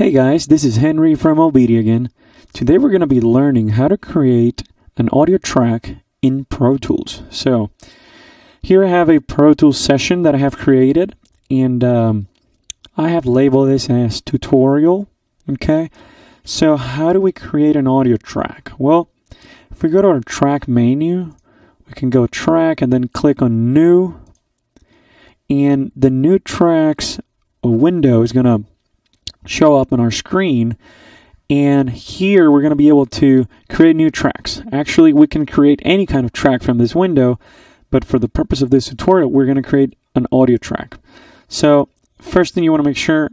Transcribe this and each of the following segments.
Hey guys, this is Henry from Obidi again. Today we're going to be learning how to create an audio track in Pro Tools. So here I have a Pro Tools session that I have created, and I have labeled this as tutorial. Okay, so how do we create an audio track? Well, if we go to our track menu, we can go track and then click on new, and the new tracks window is going to show up on our screen, and here we're going to be able to create new tracks. Actually, we can create any kind of track from this window, but for the purpose of this tutorial, we're going to create an audio track. So first thing you want to make sure,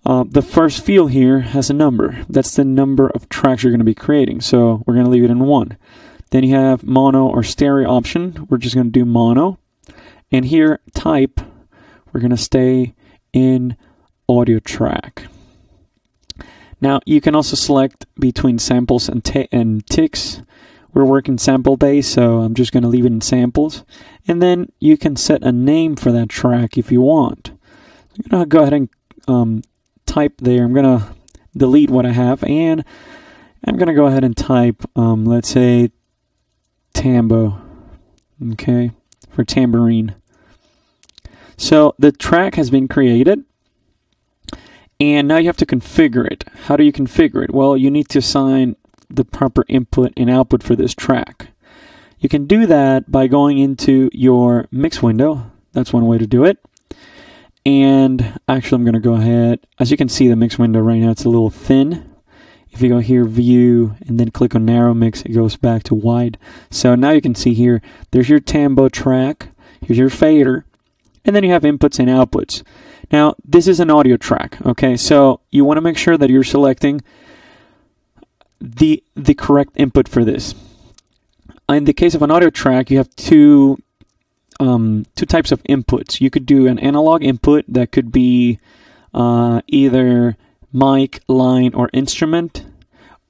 the first field here has a number. That's the number of tracks you're going to be creating, so we're going to leave it in 1. Then you have mono or stereo option. We're just going to do mono, and here type, we're going to stay in audio track. Now you can also select between samples and ticks. We're working sample based, so I'm just going to leave it in samples, and then you can set a name for that track if you want. I'm going to go ahead and type there. I'm going to delete what I have, and I'm going to go ahead and type let's say tambo, okay, for tambourine. So the track has been created, and now you have to configure it. How do you configure it? Well, you need to assign the proper input and output for this track. You can do that by going into your mix window. That's one way to do it. And actually, I'm going to go ahead. As you can see, the mix window right now, it's a little thin. If you go here, view, and then click on narrow mix, it goes back to wide. So now you can see here, there's your tambo track. Here's your fader. And then you have inputs and outputs. Now, this is an audio track, okay? So you want to make sure that you're selecting the correct input for this. In the case of an audio track, you have two types of inputs. You could do an analog input that could be either mic, line, or instrument,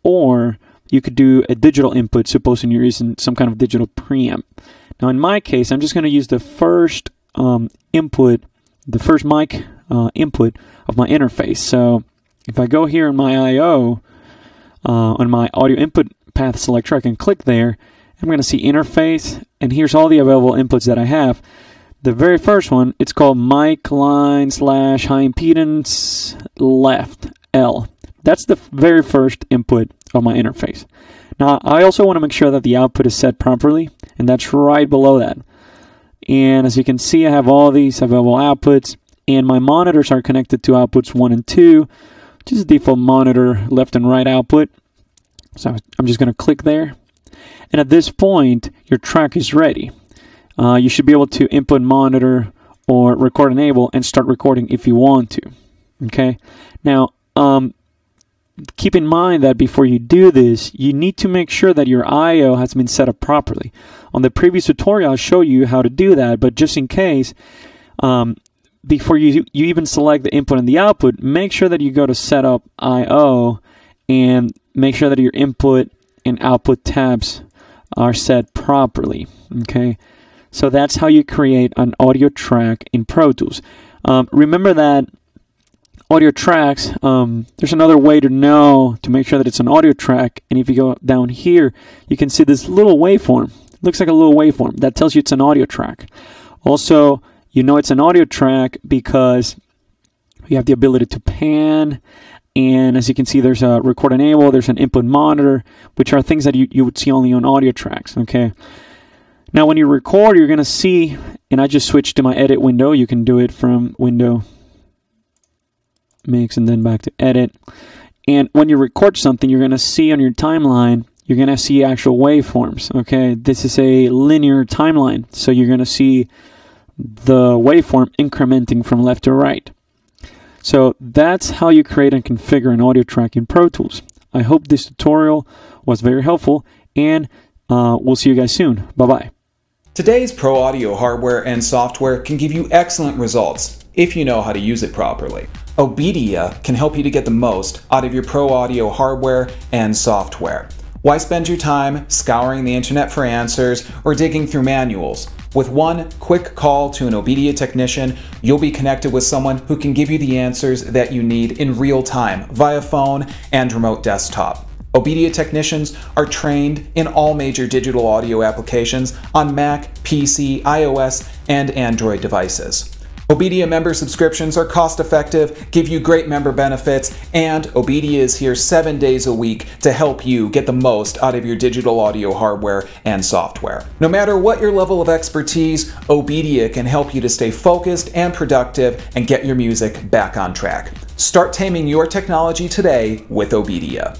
or you could do a digital input, supposing you're using some kind of digital preamp. Now, in my case, I'm just going to use the first input, the first mic input of my interface. So if I go here in my I/O, on my audio input path selector, I can click there. I'm going to see interface, and here's all the available inputs that I have. The very first one, it's called mic line / high impedance left L. That's the very first input of my interface. Now I also want to make sure that the output is set properly, and that's right below that. And as you can see, I have all these available outputs, and my monitors are connected to outputs 1 and 2, which is a default monitor left and right output. So I'm just going to click there. And at this point, your track is ready. You should be able to input monitor or record enable and start recording if you want to. Okay. Now, keep in mind that before you do this, you need to make sure that your I/O has been set up properly. On the previous tutorial, I'll show you how to do that, but just in case, before you even select the input and the output, make sure that you go to Setup I/O and make sure that your input and output tabs are set properly. Okay, so that's how you create an audio track in Pro Tools. Remember that audio tracks, there's another way to know to make sure that it's an audio track, and if you go down here, you can see this little waveform. It looks like a little waveform that tells you it's an audio track. Also, you know it's an audio track because you have the ability to pan, and as you can see, there's a record enable, there's an input monitor, which are things that you would see only on audio tracks. Okay. Now when you record, you're going to see, and I just switched to my edit window. You can do it from window, mix, and then back to edit. And when you record something, you're going to see on your timeline, you're going to see actual waveforms. Okay, this is a linear timeline, so you're going to see the waveform incrementing from left to right. So that's how you create and configure an audio track in Pro Tools. I hope this tutorial was very helpful, and we'll see you guys soon. Bye-bye. Today's pro audio hardware and software can give you excellent results if you know how to use it properly. Obidia can help you to get the most out of your pro audio hardware and software. Why spend your time scouring the internet for answers or digging through manuals With one quick call to an Obedia technician, you'll be connected with someone who can give you the answers that you need in real time via phone and remote desktop. Obedia technicians are trained in all major digital audio applications on Mac, PC, iOS, and Android devices. Obedia member subscriptions are cost-effective, give you great member benefits, and Obedia is here 7 days a week to help you get the most out of your digital audio hardware and software. No matter what your level of expertise, Obedia can help you to stay focused and productive and get your music back on track. Start taming your technology today with Obedia.